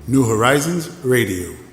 New Horizons Radio.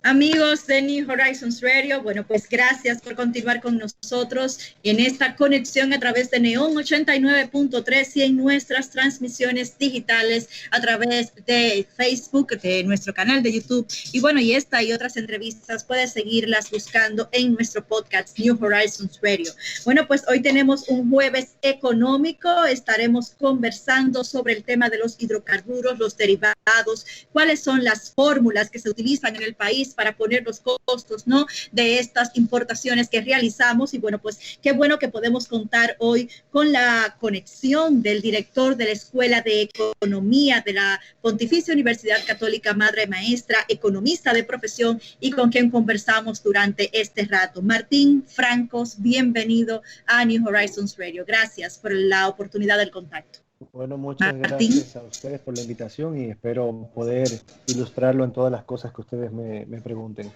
Amigos de New Horizons Radio, bueno, pues gracias por continuar con nosotros en esta conexión a través de Neon 89.3 y en nuestras transmisiones digitales a través de Facebook, de nuestro canal de YouTube. Y bueno, y esta y otras entrevistas puedes seguirlas buscando en nuestro podcast New Horizons Radio. Bueno, pues hoy tenemos un jueves económico. Estaremos conversando sobre el tema de los hidrocarburos, los derivados, cuáles son las fórmulas que se utilizan en el país para poner los costos, ¿no?, de estas importaciones que realizamos. Y bueno, pues qué bueno que podemos contar hoy con la conexión del director de la Escuela de Economía de la Pontificia Universidad Católica Madre Maestra, economista de profesión, y con quien conversamos durante este rato. Martín Francos, bienvenido a New Horizons Radio. Gracias por la oportunidad del contacto. Bueno, muchas gracias a ustedes por la invitación y espero poder ilustrarlo en todas las cosas que ustedes me pregunten.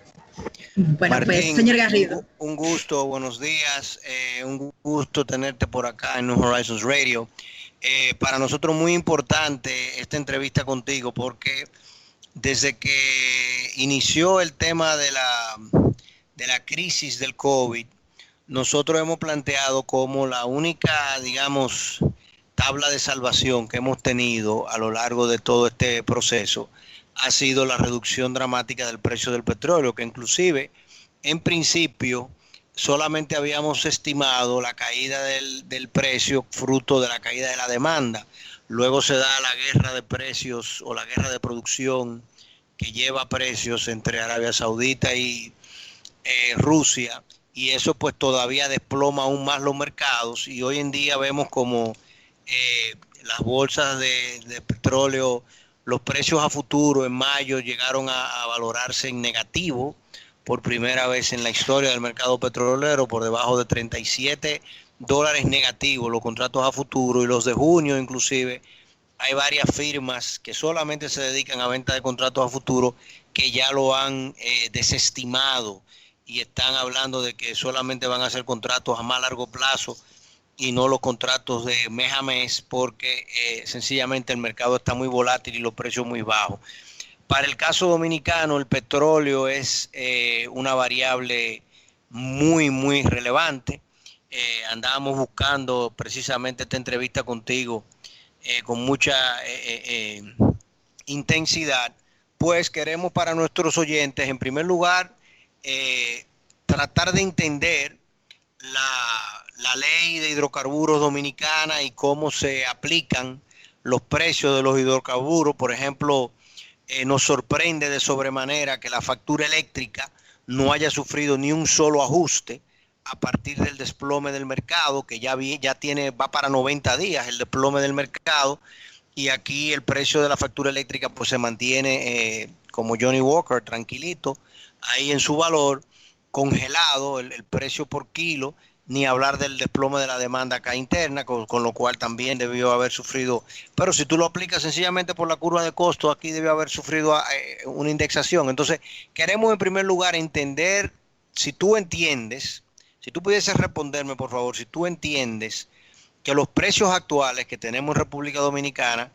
Bueno, Martín, pues, señor Garrido. Un gusto, buenos días. Un gusto tenerte por acá en New Horizons Radio. Para nosotros muy importante esta entrevista contigo porque desde que inició el tema de la crisis del COVID, nosotros hemos planteado como la única, digamos, tabla de salvación que hemos tenido a lo largo de todo este proceso ha sido la reducción dramática del precio del petróleo, que inclusive en principio solamente habíamos estimado la caída del precio fruto de la caída de la demanda. Luego se da la guerra de precios o la guerra de producción que lleva precios entre Arabia Saudita y Rusia, y eso pues todavía desploma aún más los mercados, y hoy en día vemos como las bolsas de petróleo, los precios a futuro en mayo llegaron a valorarse en negativo por primera vez en la historia del mercado petrolero, por debajo de $37 negativos los contratos a futuro, y los de junio inclusive hay varias firmas que solamente se dedican a venta de contratos a futuro que ya lo han desestimado y están hablando de que solamente van a hacer contratos a más largo plazo y no los contratos de mes a mes, porque sencillamente el mercado está muy volátil y los precios muy bajos. Para el caso dominicano, el petróleo es una variable muy, muy relevante. Andábamos buscando precisamente esta entrevista contigo con mucha intensidad, pues queremos para nuestros oyentes, en primer lugar, tratar de entender la ley de hidrocarburos dominicana y cómo se aplican los precios de los hidrocarburos. Por ejemplo, nos sorprende de sobremanera que la factura eléctrica no haya sufrido ni un solo ajuste a partir del desplome del mercado, que va para 90 días el desplome del mercado, y aquí el precio de la factura eléctrica pues se mantiene como Johnny Walker, tranquilito, ahí en su valor, congelado el precio por kilo, ni hablar del desplome de la demanda acá interna, con lo cual también debió haber sufrido, pero si tú lo aplicas sencillamente por la curva de costo, aquí debió haber sufrido una indexación. Entonces, queremos en primer lugar entender, si tú pudieses responderme por favor, si tú entiendes que los precios actuales que tenemos en República Dominicana,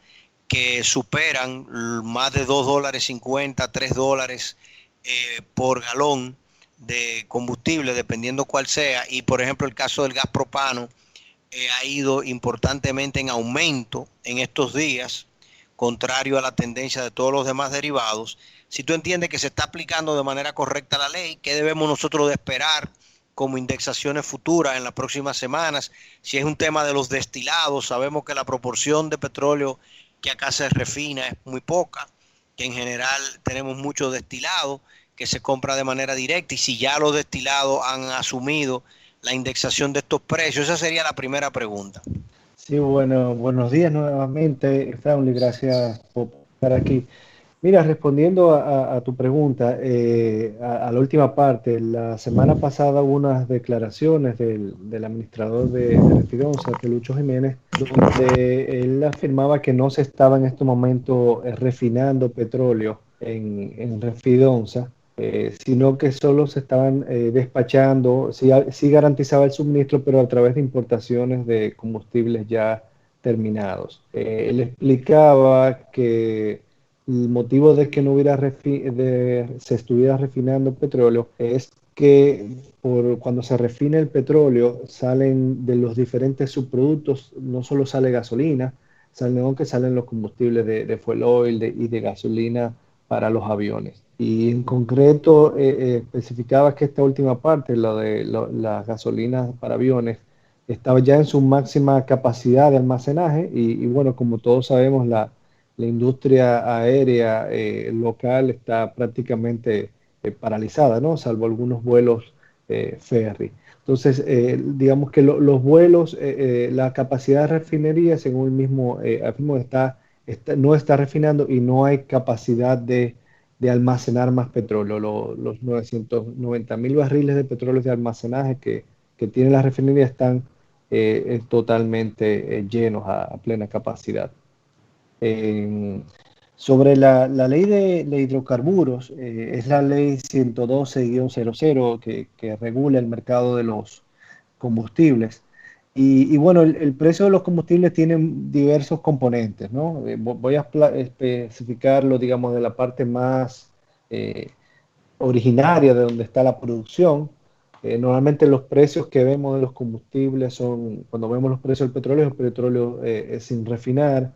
que superan más de $2.50, $3 por galón de combustible, dependiendo cuál sea, y por ejemplo el caso del gas propano ha ido importantemente en aumento en estos días, contrario a la tendencia de todos los demás derivados. Si tú entiendes que se está aplicando de manera correcta la ley, ¿qué debemos nosotros de esperar como indexaciones futuras en las próximas semanas? Si es un tema de los destilados, sabemos que la proporción de petróleo que acá se refina es muy poca, que en general tenemos mucho destilado que se compra de manera directa, y si ya los destilados han asumido la indexación de estos precios. Esa sería la primera pregunta. Sí, bueno, buenos días nuevamente, Fraunli, gracias por estar aquí. Mira, respondiendo a tu pregunta, a la última parte, la semana pasada hubo unas declaraciones del administrador de Refidonza, de Lucho Jiménez, donde él afirmaba que no se estaba en este momento refinando petróleo en Refidonza, sino que solo se estaban despachando, sí garantizaba el suministro, pero a través de importaciones de combustibles ya terminados. Él explicaba que el motivo de que no hubiera se estuviera refinando petróleo es que cuando se refina el petróleo salen de los diferentes subproductos, no solo sale gasolina, sino que salen los combustibles de fuel oil y de gasolina para los aviones. Y en concreto especificaba que esta última parte, la de las gasolinas para aviones, estaba ya en su máxima capacidad de almacenaje y bueno, como todos sabemos, la industria aérea local está prácticamente paralizada, ¿no? Salvo algunos vuelos ferry. Entonces, digamos que los vuelos, la capacidad de refinería, según el mismo, afirmo, no está refinando y no hay capacidad de almacenar más petróleo. Los 990.000 barriles de petróleo de almacenaje que tiene la refinería están totalmente llenos a plena capacidad. Eh, Sobre la ley de hidrocarburos, es la ley 112-00 que regula el mercado de los combustibles. Y bueno, el precio de los combustibles tiene diversos componentes, ¿no? Voy a especificarlo, digamos, de la parte más eh, originaria de donde está la producción. Normalmente los precios que vemos de los combustibles son, cuando vemos los precios del petróleo, el petróleo es sin refinar.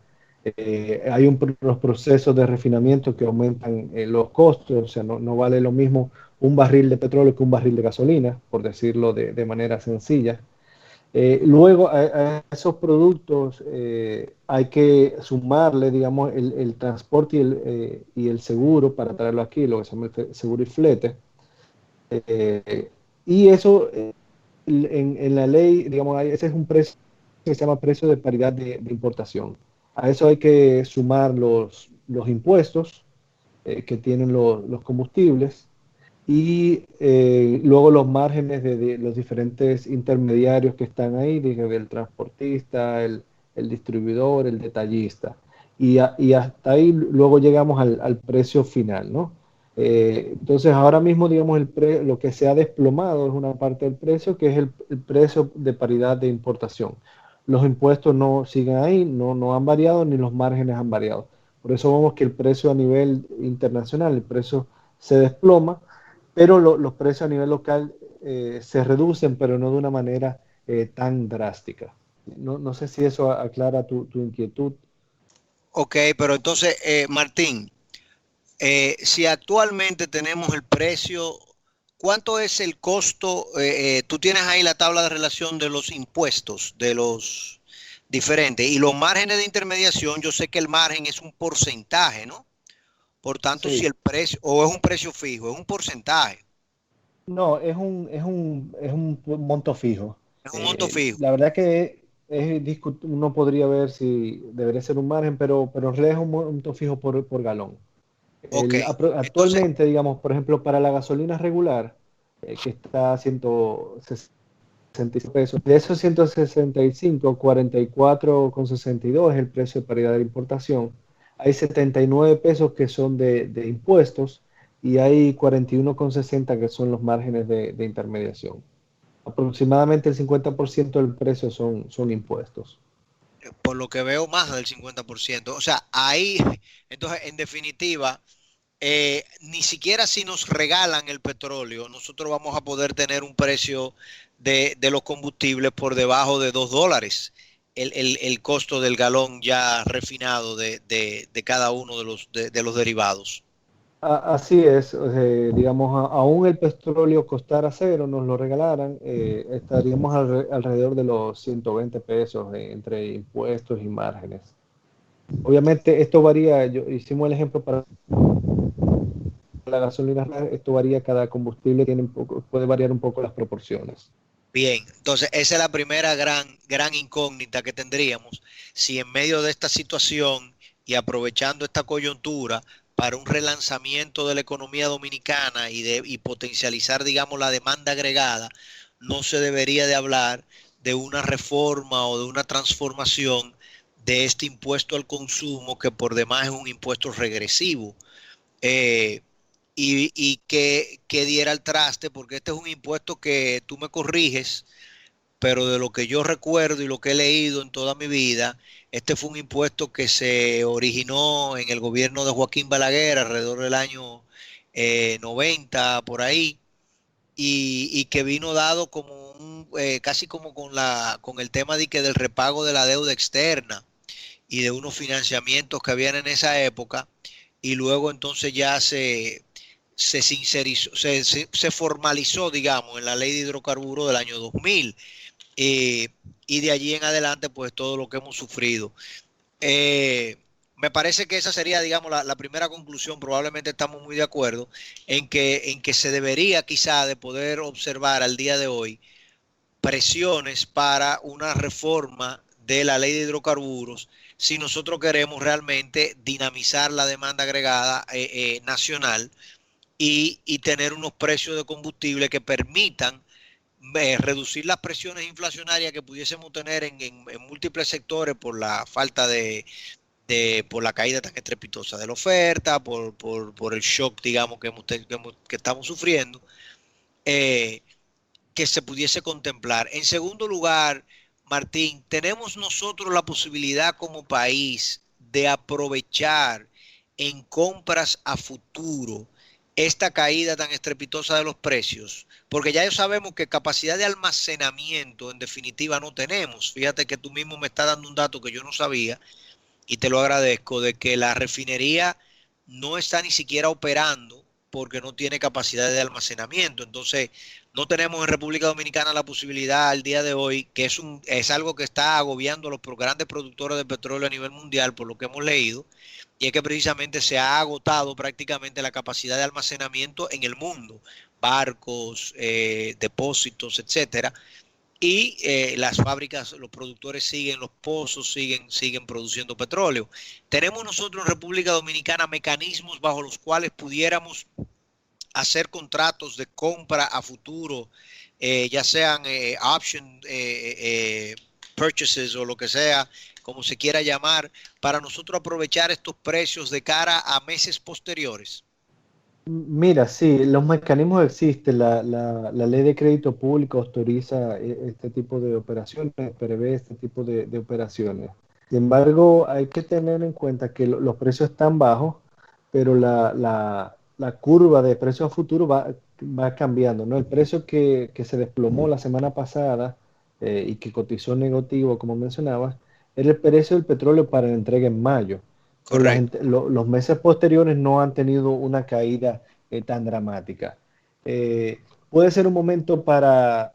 Hay los procesos de refinamiento que aumentan los costos, o sea, no vale lo mismo un barril de petróleo que un barril de gasolina, por decirlo de manera sencilla. Luego a esos productos hay que sumarle, digamos, el transporte y el seguro para traerlo aquí, lo que se llama el seguro y flete. Y eso en la ley, digamos, ese es un precio que se llama precio de paridad de importación. A eso hay que sumar los impuestos que tienen los combustibles y luego los márgenes de los diferentes intermediarios que están ahí, del transportista, el distribuidor, el detallista. Y hasta ahí luego llegamos al precio final, ¿no? Entonces ahora mismo, digamos, lo que se ha desplomado es una parte del precio, que es el precio de paridad de importación. Los impuestos no siguen ahí, no han variado, ni los márgenes han variado. Por eso vemos que el precio a nivel internacional, el precio se desploma, pero los precios a nivel local se reducen, pero no de una manera tan drástica. No sé si eso aclara tu inquietud. Ok, pero entonces, Martín, si actualmente tenemos el precio, ¿cuánto es el costo? Tú tienes ahí la tabla de relación de los impuestos, de los diferentes, y los márgenes de intermediación, yo sé que el margen es un porcentaje, ¿no? Por tanto, si Sí, el precio, o es un precio fijo, es un porcentaje, no, es un monto fijo. es un monto fijo. La verdad que uno podría ver si debería ser un margen, pero en realidad es un monto fijo por galón. Ok, entonces, Actualmente, digamos, por ejemplo, para la gasolina regular, que está a 165 pesos, de esos 165, 44,62 es el precio de paridad de importación. Hay 79 pesos que son de impuestos y hay 41,60 que son los márgenes de intermediación. Aproximadamente el 50% del precio son impuestos. por lo que veo, más del 50%. O sea, ahí, entonces, en definitiva, ni siquiera si nos regalan el petróleo, nosotros vamos a poder tener un precio de los combustibles por debajo de $2. El costo del galón ya refinado de cada uno de los derivados. Así es, digamos, aún el petróleo costara cero, nos lo regalaran, estaríamos alrededor de los 120 pesos entre impuestos y márgenes. Obviamente esto varía, hicimos el ejemplo para la gasolina, esto varía, cada combustible puede variar un poco las proporciones. Bien, entonces esa es la primera gran incógnita que tendríamos. Si en medio de esta situación y aprovechando esta coyuntura para un relanzamiento de la economía dominicana y potencializar, digamos, la demanda agregada, no se debería de hablar de una reforma o de una transformación de este impuesto al consumo, que por demás es un impuesto regresivo. eh, y que diera el traste, porque este es un impuesto que tú me corriges, pero de lo que yo recuerdo y lo que he leído en toda mi vida, este fue un impuesto que se originó en el gobierno de Joaquín Balaguer alrededor del año 90, por ahí, y que vino dado como casi como con el tema del repago de la deuda externa y de unos financiamientos que habían en esa época, y luego entonces ya se sincerizó, se formalizó, digamos, en la ley de hidrocarburos del año 2000, eh, y de allí en adelante, pues todo lo que hemos sufrido. Eh, Me parece que esa sería, digamos, la primera conclusión. Probablemente estamos muy de acuerdo en que se debería quizá de poder observar al día de hoy presiones para una reforma de la ley de hidrocarburos si nosotros queremos realmente dinamizar la demanda agregada nacional y tener unos precios de combustible que permitan reducir las presiones inflacionarias que pudiésemos tener en múltiples sectores por la falta por la caída tan estrepitosa de la oferta, por el shock, digamos, que estamos sufriendo, eh, que se pudiese contemplar. En segundo lugar, Martín, tenemos nosotros la posibilidad como país de aprovechar en compras a futuro esta caída tan estrepitosa de los precios, porque ya sabemos que capacidad de almacenamiento en definitiva no tenemos. Fíjate que tú mismo me estás dando un dato que yo no sabía y te lo agradezco, de que la refinería no está ni siquiera operando porque no tiene capacidad de almacenamiento. Entonces, no tenemos en República Dominicana la posibilidad al día de hoy, que es algo que está agobiando a los grandes productores de petróleo a nivel mundial, por lo que hemos leído, y es que precisamente se ha agotado prácticamente la capacidad de almacenamiento en el mundo, barcos, depósitos, etcétera. Y las fábricas, los productores siguen, los pozos siguen produciendo petróleo. Tenemos nosotros en República Dominicana mecanismos bajo los cuales pudiéramos hacer contratos de compra a futuro, ya sean option purchases o lo que sea, como se quiera llamar, para nosotros aprovechar estos precios de cara a meses posteriores. Mira, sí, los mecanismos existen. La ley de crédito público autoriza este tipo de operaciones, prevé este tipo de operaciones. Sin embargo, hay que tener en cuenta que los precios están bajos, pero la curva de precios a futuro va cambiando, ¿no? El precio que se desplomó la semana pasada y que cotizó negativo, como mencionabas, era el precio del petróleo para la entrega en mayo. Pero Correcto. los meses posteriores no han tenido una caída tan dramática. Eh, Puede ser un momento para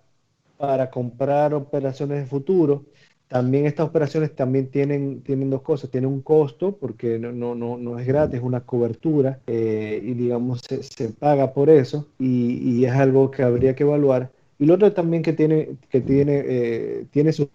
comprar operaciones de futuro. También estas operaciones también tienen dos cosas. Tienen un costo porque no es gratis, es una cobertura y digamos se paga por eso y es algo que habría que evaluar. Y lo otro también tiene sus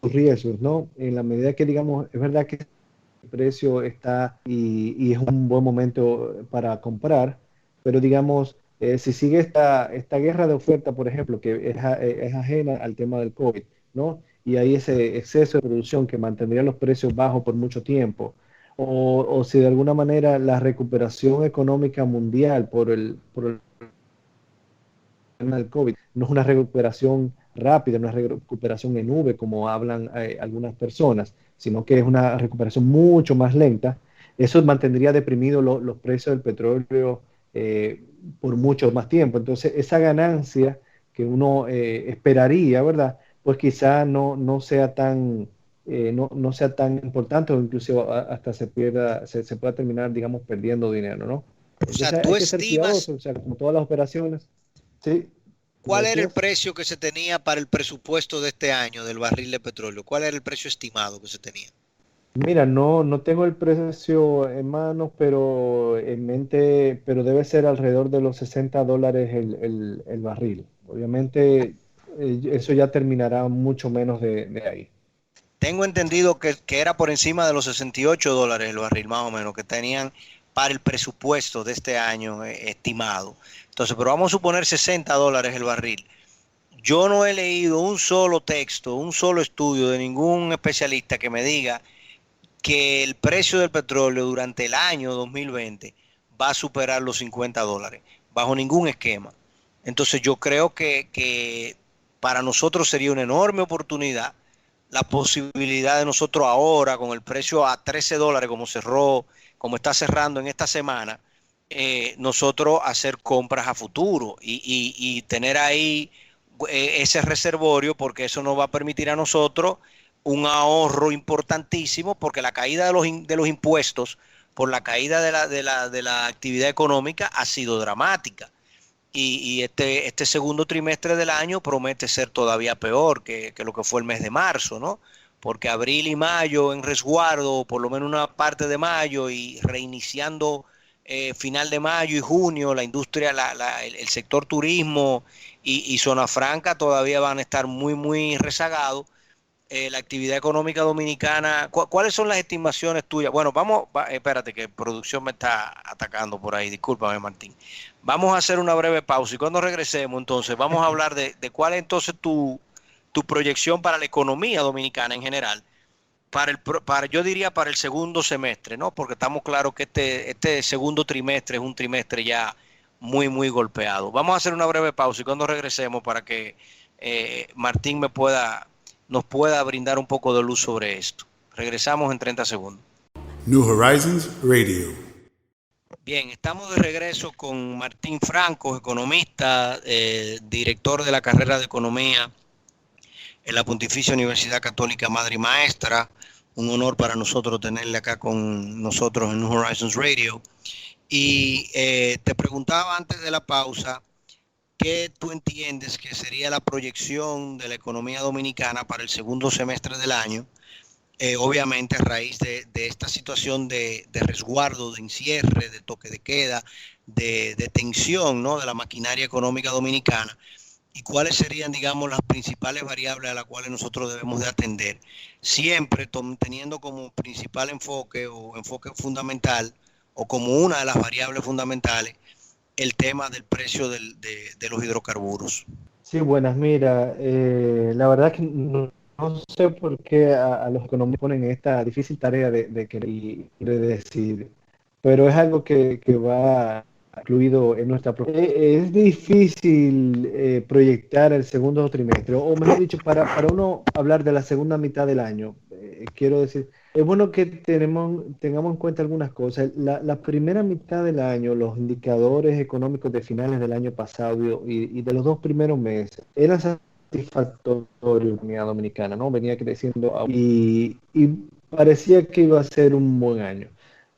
riesgos, ¿no? En la medida que digamos, es verdad que el precio está y es un buen momento para comprar, pero digamos, si sigue esta guerra de oferta, por ejemplo, que es ajena al tema del COVID, ¿no? Y hay ese exceso de producción que mantendría los precios bajos por mucho tiempo, o si de alguna manera la recuperación económica mundial por el tema del COVID no es una recuperación rápida, no es recuperación en V, como hablan algunas personas, sino que es una recuperación mucho más lenta. Eso mantendría deprimidos los precios del petróleo por mucho más tiempo. Entonces, esa ganancia que uno esperaría, ¿verdad? Pues quizá no sea no sea tan importante o incluso hasta se pueda terminar, digamos, perdiendo dinero, ¿no? O sea, Entonces tú hay que ser estimas cuidadosos, o sea, como todas las operaciones. Sí, ¿me cuál era el decías? precio que se tenía para el presupuesto de este año del barril de petróleo. ¿Cuál era el precio estimado que se tenía? Mira, no tengo el precio en manos, pero en mente, pero debe ser alrededor de los $60 el barril. Obviamente, eso ya terminará mucho menos de ahí. Tengo entendido que era por encima de los $68 el barril, más o menos, que tenían para el presupuesto de este año estimado. Entonces, pero vamos a suponer $60 el barril. Yo no he leído un solo texto, un solo estudio de ningún especialista que me diga que el precio del petróleo durante el año 2020 va a superar los $50, bajo ningún esquema. Entonces yo creo que para nosotros sería una enorme oportunidad la posibilidad de nosotros ahora, con el precio a $13 como cerró, como está cerrando en esta semana, nosotros hacer compras a futuro y tener ahí ese reservorio, porque eso nos va a permitir a nosotros un ahorro importantísimo, porque la caída de los impuestos por la caída de la actividad económica ha sido dramática. Y este segundo trimestre del año promete ser todavía peor que lo que fue el mes de marzo, ¿no? Porque abril y mayo en resguardo, por lo menos una parte de mayo, y reiniciando final de mayo y junio, la industria, el sector turismo y zona franca todavía van a estar muy, muy rezagados. La actividad económica dominicana, ¿cuáles son las estimaciones tuyas? Bueno, espérate que producción me está atacando por ahí, discúlpame Martín. Vamos a hacer una breve pausa y cuando regresemos entonces vamos a hablar de cuál es entonces tu proyección para la economía dominicana en general, yo diría para el segundo semestre, ¿no? Porque estamos claros que este segundo trimestre es un trimestre ya muy, muy golpeado. Vamos a hacer una breve pausa y cuando regresemos para que Martín nos pueda brindar un poco de luz sobre esto. Regresamos en 30 segundos. New Horizons Radio. Bien, estamos de regreso con Martín Franco, economista, director de la carrera de Economía en la Pontificia Universidad Católica Madre y Maestra. Un honor para nosotros tenerle acá con nosotros en New Horizons Radio. Y te preguntaba antes de la pausa, ¿qué tú entiendes que sería la proyección de la economía dominicana para el segundo semestre del año? Obviamente a raíz de esta situación de resguardo, de encierre, de toque de queda, de tensión, ¿no?, de la maquinaria económica dominicana. ¿Y cuáles serían, digamos, las principales variables a las cuales nosotros debemos de atender? Siempre teniendo como principal enfoque o enfoque fundamental o como una de las variables fundamentales el tema del precio de los hidrocarburos. Sí, buenas, mira, la verdad que no sé por qué a los economistas ponen esta difícil tarea de querer y predecir, pero es algo que va incluido en nuestra propuesta. Es difícil proyectar el segundo trimestre, o mejor dicho, para uno hablar de la segunda mitad del año. Quiero decir, es bueno que tengamos en cuenta algunas cosas. La primera mitad del año, los indicadores económicos de finales del año pasado y de los 2 primeros meses eran satisfactorios en la economía dominicana, ¿no? Venía creciendo y parecía que iba a ser un buen año.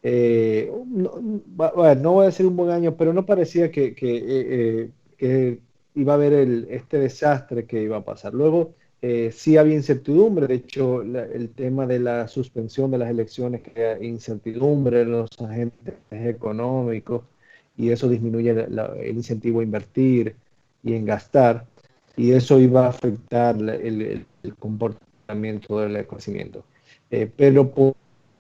No voy a decir un buen año, pero no parecía que iba a haber este desastre que iba a pasar. Luego, sí había incertidumbre. De hecho, el tema de la suspensión de las elecciones crea incertidumbre en los agentes económicos y eso disminuye el incentivo a invertir y en gastar, y eso iba a afectar el comportamiento del crecimiento. Pero por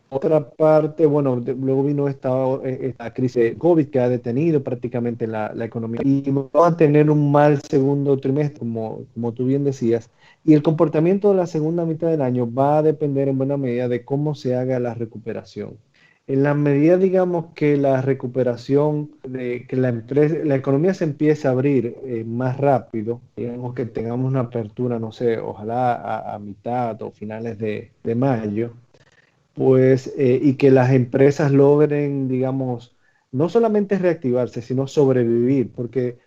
otra parte, bueno, luego vino esta crisis de COVID que ha detenido prácticamente la economía y vamos a tener un mal segundo trimestre, como tú bien decías, y el comportamiento de la segunda mitad del año va a depender en buena medida de cómo se haga la recuperación. En la medida, digamos, que la recuperación, de que la economía se empiece a abrir más rápido, digamos que tengamos una apertura, no sé, ojalá a mitad o finales de mayo, pues, y que las empresas logren, digamos, no solamente reactivarse, sino sobrevivir, porque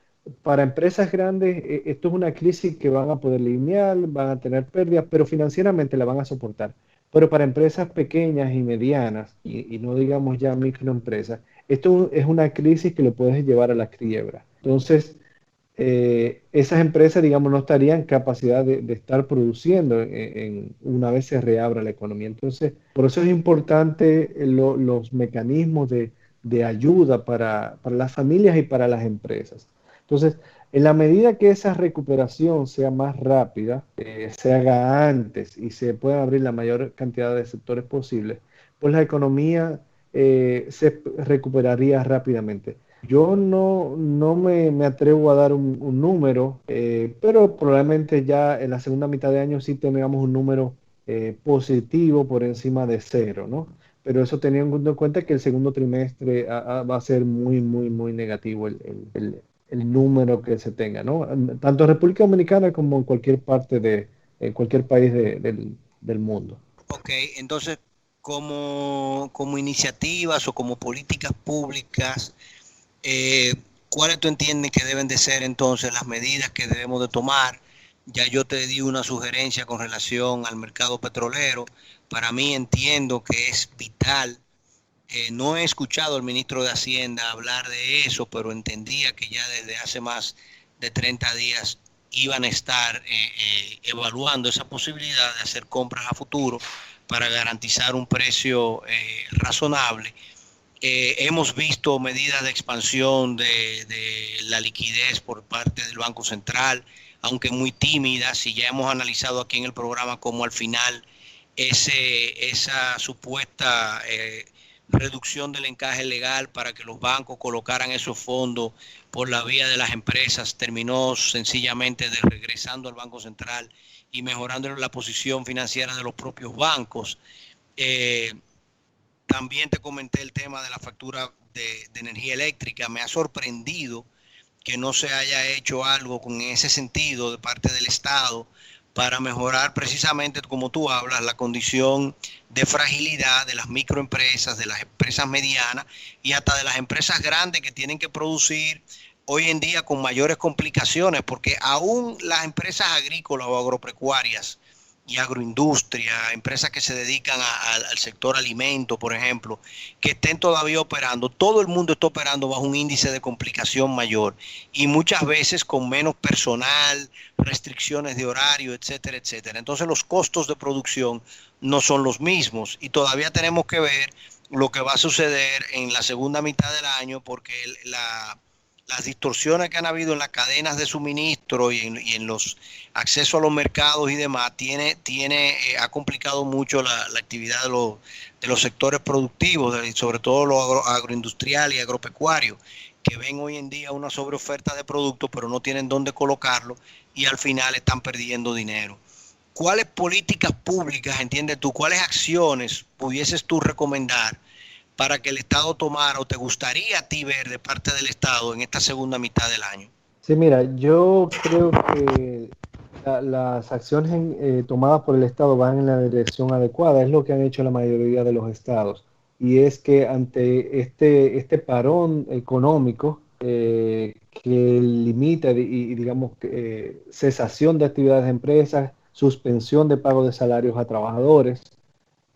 para empresas grandes esto es una crisis que van a poder lidiar, van a tener pérdidas, pero financieramente la van a soportar. Pero para empresas pequeñas y medianas, y no digamos ya microempresas, esto es una crisis que lo puedes llevar a la quiebra. Entonces, esas empresas, digamos, no estarían en capacidad de estar produciendo una vez se reabra la economía. Entonces, por eso es importante los mecanismos de ayuda para las familias y para las empresas. Entonces, en la medida que esa recuperación sea más rápida, se haga antes y se pueda abrir la mayor cantidad de sectores posibles, pues la economía se recuperaría rápidamente. Yo no me atrevo a dar un número, pero probablemente ya en la segunda mitad de año sí tengamos un número positivo por encima de 0, ¿no? Pero eso teniendo en cuenta que el segundo trimestre va a ser muy, muy, muy negativo el número que se tenga, ¿no? Tanto en República Dominicana como en en cualquier país del mundo. Ok, entonces, como iniciativas o como políticas públicas, eh, ¿cuáles tú entiendes que deben de ser entonces las medidas que debemos de tomar? Ya yo te di una sugerencia con relación al mercado petrolero. Para mí entiendo que es vital. No he escuchado al ministro de Hacienda hablar de eso, pero entendía que ya desde hace más de 30 días iban a estar evaluando esa posibilidad de hacer compras a futuro para garantizar un precio razonable. Hemos visto medidas de expansión de la liquidez por parte del Banco Central, aunque muy tímidas, y ya hemos analizado aquí en el programa cómo al final esa supuesta reducción del encaje legal para que los bancos colocaran esos fondos por la vía de las empresas terminó sencillamente regresando al Banco Central y mejorando la posición financiera de los propios bancos. También te comenté el tema de la factura de energía eléctrica. Me ha sorprendido que no se haya hecho algo con ese sentido de parte del Estado para mejorar precisamente, como tú hablas, la condición de fragilidad de las microempresas, de las empresas medianas y hasta de las empresas grandes que tienen que producir hoy en día con mayores complicaciones, porque aún las empresas agrícolas o agropecuarias y agroindustria, empresas que se dedican al sector alimento, por ejemplo, que estén todavía operando, todo el mundo está operando bajo un índice de complicación mayor y muchas veces con menos personal, restricciones de horario, etcétera, etcétera. Entonces los costos de producción no son los mismos y todavía tenemos que ver lo que va a suceder en la segunda mitad del año porque las distorsiones que han habido en las cadenas de suministro y en los accesos a los mercados y demás ha complicado mucho la actividad de los sectores productivos, sobre todo lo agroindustrial y agropecuario, que ven hoy en día una sobreoferta de productos, pero no tienen dónde colocarlo y al final están perdiendo dinero. ¿Cuáles políticas públicas, entiendes tú, cuáles acciones pudieses tú recomendar para que el Estado tomara o te gustaría a ti ver de parte del Estado en esta segunda mitad del año? Sí, mira, yo creo que las acciones tomadas por el Estado van en la dirección adecuada, es lo que han hecho la mayoría de los estados. Y es que ante este parón económico que limita y digamos, cesación de actividades de empresas, suspensión de pago de salarios a trabajadores,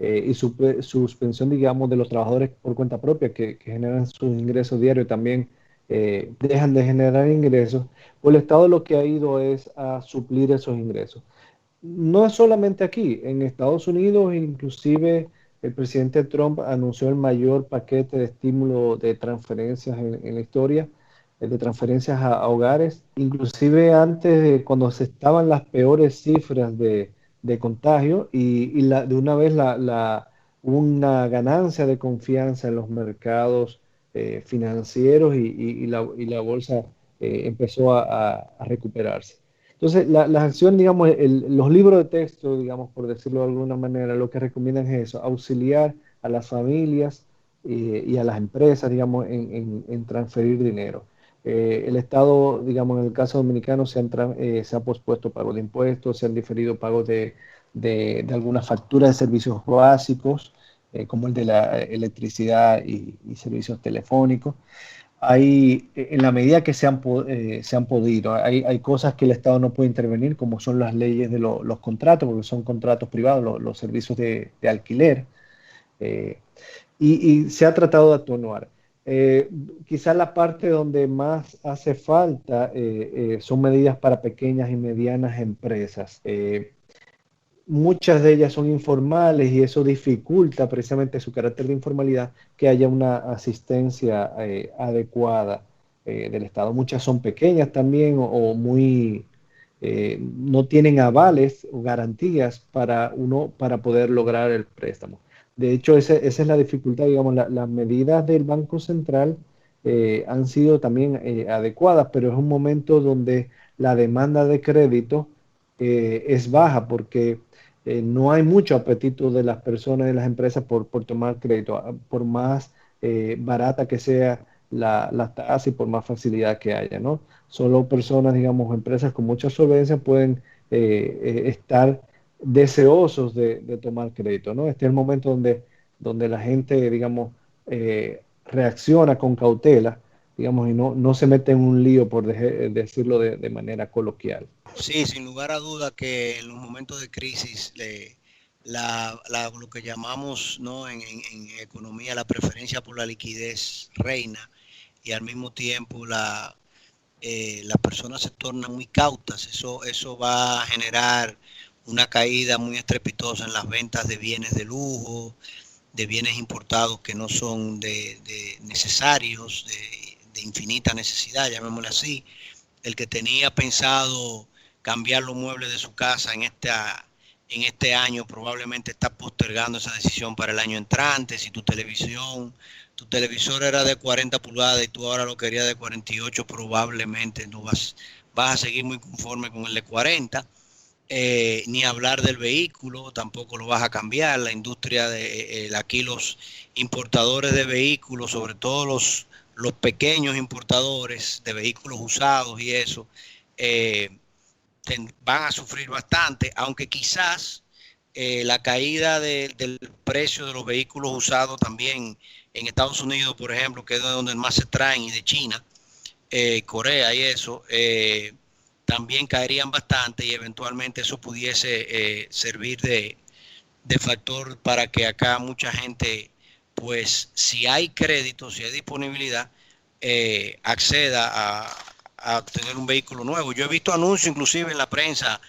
y suspensión, digamos, de los trabajadores por cuenta propia que generan sus ingresos diarios también dejan de generar ingresos, pues el Estado lo que ha ido es a suplir esos ingresos. No es solamente aquí, en Estados Unidos, inclusive el presidente Trump anunció el mayor paquete de estímulo de transferencias en la historia, de transferencias a hogares, inclusive antes de cuando se estaban las peores cifras de contagio de una vez una ganancia de confianza en los mercados financieros y la bolsa empezó a recuperarse. Entonces, las acciones, digamos, los libros de texto, digamos, por decirlo de alguna manera, lo que recomiendan es eso, auxiliar a las familias y a las empresas, digamos, en transferir dinero. El Estado, digamos, en el caso dominicano, se ha pospuesto pagos de impuestos, se han diferido pagos de algunas facturas de servicios básicos, como el de la electricidad y servicios telefónicos. En la medida que se han podido, hay cosas que el Estado no puede intervenir, como son las leyes de los contratos, porque son contratos privados, los servicios de alquiler, eh, y se ha tratado de atenuar. Quizás la parte donde más hace falta son medidas para pequeñas y medianas empresas. Muchas de ellas son informales y eso dificulta precisamente su carácter de informalidad, que haya una asistencia adecuada del Estado. Muchas son pequeñas también o muy no tienen avales o garantías para poder lograr el préstamo. De hecho, esa es la dificultad, digamos, las medidas del Banco Central han sido también adecuadas, pero es un momento donde la demanda de crédito es baja porque no hay mucho apetito de las personas y de las empresas por tomar crédito, por más barata que sea las tasas y por más facilidad que haya, ¿no? Solo personas, digamos, empresas con mucha solvencia pueden estar deseosos de tomar crédito, ¿no? Este es el momento donde la gente, digamos, reacciona con cautela, digamos, y no se mete en un lío, por decirlo de manera coloquial. Sí, sin lugar a duda que en los momentos de crisis, lo que llamamos, ¿no?, en economía, la preferencia por la liquidez reina, y al mismo tiempo las personas se tornan muy cautas. Eso va a generar una caída muy estrepitosa en las ventas de bienes de lujo, de bienes importados que no son de necesarios, de infinita necesidad, llamémosle así. El que tenía pensado cambiar los muebles de su casa en este año probablemente está postergando esa decisión para el año entrante. Si tu televisor era de 40 pulgadas y tú ahora lo querías de 48, probablemente no vas a seguir muy conforme con el de 40. Ni hablar del vehículo, tampoco lo vas a cambiar. La industria aquí los importadores de vehículos, sobre todo los pequeños importadores de vehículos usados y eso, van a sufrir bastante, aunque quizás la caída del precio de los vehículos usados también en Estados Unidos, por ejemplo, que es de donde más se traen, y de China, Corea y eso, también caerían bastante, y eventualmente eso pudiese servir de factor para que acá mucha gente, pues si hay crédito, si hay disponibilidad, acceda a obtener un vehículo nuevo. Yo he visto anuncios inclusive en la prensa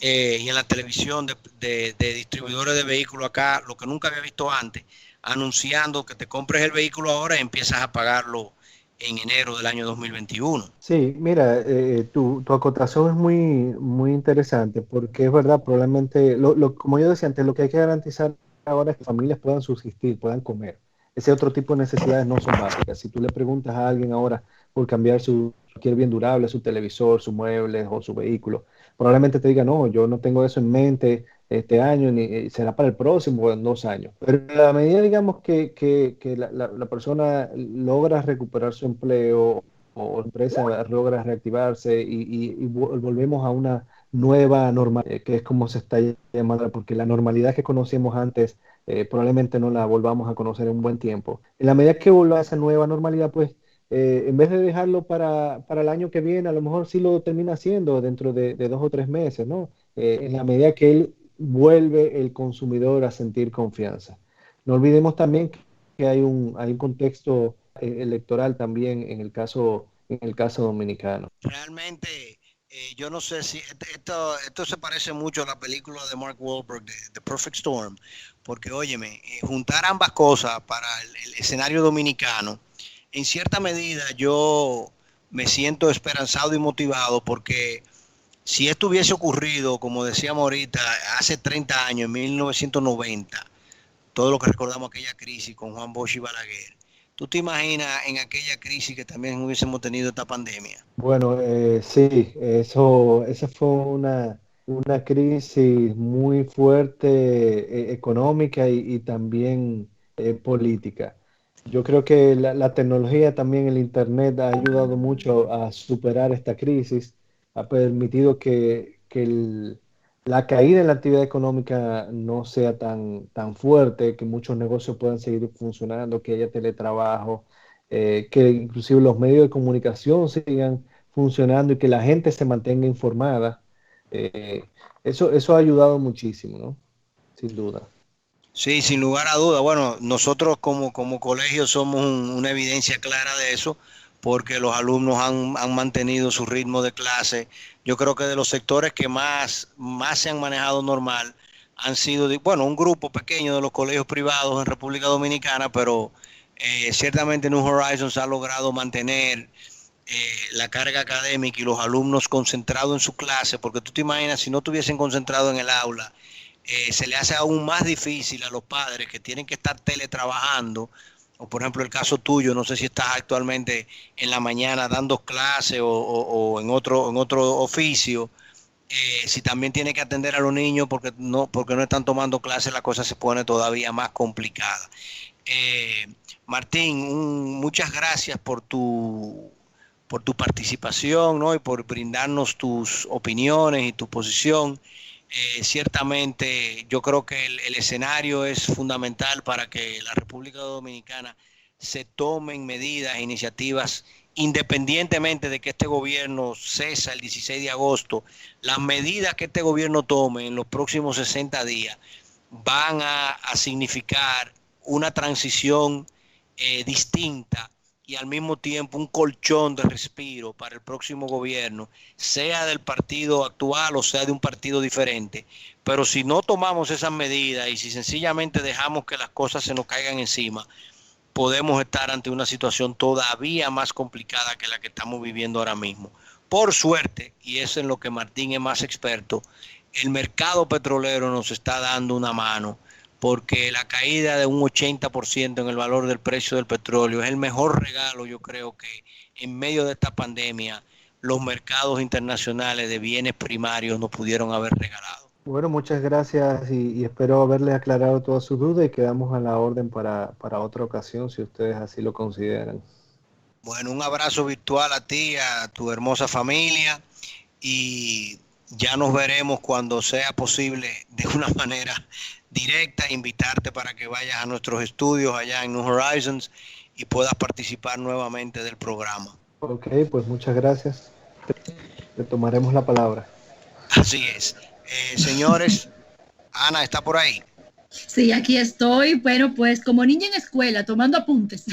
y en la televisión de distribuidores de vehículos acá, lo que nunca había visto antes, anunciando que te compres el vehículo ahora y empiezas a pagarlo en enero del año 2021. Sí, mira, tu acotación es muy interesante porque es verdad, probablemente, como yo decía antes, lo que hay que garantizar ahora es que familias puedan subsistir, puedan comer. Ese otro tipo de necesidades no son básicas. Si tú le preguntas a alguien ahora por cambiar cualquier bien durable, su televisor, sus muebles o su vehículo, probablemente te diga, no, yo no tengo eso en mente este año, ni será para el próximo o en 2 años. Pero a la medida, digamos, que la persona logra recuperar su empleo o la empresa logra reactivarse y volvemos a una nueva normalidad, que es como se está llamando, porque la normalidad que conocíamos antes probablemente no la volvamos a conocer en un buen tiempo. En la medida que vuelva a esa nueva normalidad, pues en vez de dejarlo para el año que viene, a lo mejor sí lo termina haciendo dentro de 2 o 3 meses, ¿no? En la medida que él vuelve el consumidor a sentir confianza. No olvidemos también que hay un contexto electoral también en el caso dominicano. Realmente, yo no sé si esto se parece mucho a la película de Mark Wahlberg, de The Perfect Storm, porque óyeme, juntar ambas cosas para el escenario dominicano, en cierta medida yo me siento esperanzado y motivado, porque si esto hubiese ocurrido, como decíamos ahorita, hace 30 años, en 1990, todo lo que recordamos aquella crisis con Juan Bosch y Balaguer, ¿tú te imaginas en aquella crisis que también hubiésemos tenido esta pandemia? Bueno, sí, esa fue una crisis muy fuerte económica y también política. Yo creo que la tecnología, también el Internet, ha ayudado mucho a superar esta crisis, ha permitido que la caída en la actividad económica no sea tan fuerte, que muchos negocios puedan seguir funcionando, que haya teletrabajo, que inclusive los medios de comunicación sigan funcionando y que la gente se mantenga informada. Eh, eso ha ayudado muchísimo, ¿no? Sin duda. Sí, sin lugar a duda. Bueno, nosotros como colegio somos una evidencia clara de eso, porque los alumnos han mantenido su ritmo de clase. Yo creo que de los sectores que más se han manejado normal han sido, bueno, un grupo pequeño de los colegios privados en República Dominicana, pero ciertamente New Horizons ha logrado mantener la carga académica y los alumnos concentrados en su clase, porque tú te imaginas, si no estuviesen concentrados en el aula, se le hace aún más difícil a los padres que tienen que estar teletrabajando, o por ejemplo el caso tuyo, no sé si estás actualmente en la mañana dando clases o en otro oficio, si también tiene que atender a los niños porque no están tomando clases, la cosa se pone todavía más complicada. Martín, muchas gracias por tu participación, ¿no? Y por brindarnos tus opiniones y tu posición. Ciertamente yo creo que el escenario es fundamental para que la República Dominicana se tomen medidas e iniciativas independientemente de que este gobierno cesa el 16 de agosto. Las medidas que este gobierno tome en los próximos 60 días van a significar una transición distinta y al mismo tiempo un colchón de respiro para el próximo gobierno, sea del partido actual o sea de un partido diferente. Pero si no tomamos esas medidas y si sencillamente dejamos que las cosas se nos caigan encima, podemos estar ante una situación todavía más complicada que la que estamos viviendo ahora mismo. Por suerte, y es en lo que Martín es más experto, el mercado petrolero nos está dando una mano, porque la caída de un 80% en el valor del precio del petróleo es el mejor regalo, yo creo, que en medio de esta pandemia los mercados internacionales de bienes primarios nos pudieron haber regalado. Bueno, muchas gracias y espero haberles aclarado todas sus dudas y quedamos a la orden para otra ocasión si ustedes así lo consideran. Bueno, un abrazo virtual a ti, a tu hermosa familia, y ya nos veremos cuando sea posible de una manera directa, invitarte para que vayas a nuestros estudios allá en New Horizons y puedas participar nuevamente del programa. Ok, pues muchas gracias. Te tomaremos la palabra. Así es. Señores, Ana, ¿está por ahí? Sí, aquí estoy. Bueno, pues como niña en escuela, tomando apuntes.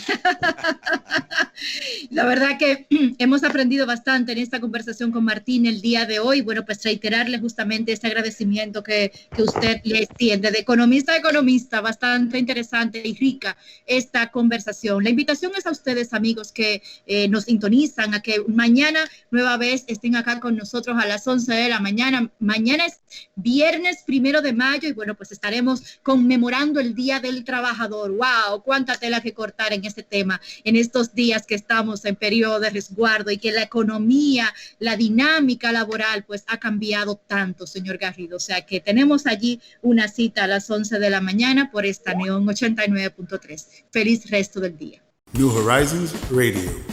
La verdad que hemos aprendido bastante en esta conversación con Martín el día de hoy. Bueno, pues reiterarle justamente este agradecimiento que usted le extiende de economista a economista. Bastante interesante y rica esta conversación. La invitación es a ustedes, amigos, que nos sintonizan, a que mañana nueva vez estén acá con nosotros a las 11 de la mañana. Mañana es viernes 1 de mayo y bueno, pues estaremos conmemorando el Día del Trabajador. ¡Wow! Cuánta tela que cortar en este tema, en estos días que estamos en periodo de resguardo y que la economía, la dinámica laboral, pues ha cambiado tanto, señor Garrido. O sea que tenemos allí una cita a las 11 de la mañana por esta Neon 89.3. Feliz resto del día. New Horizons Radio.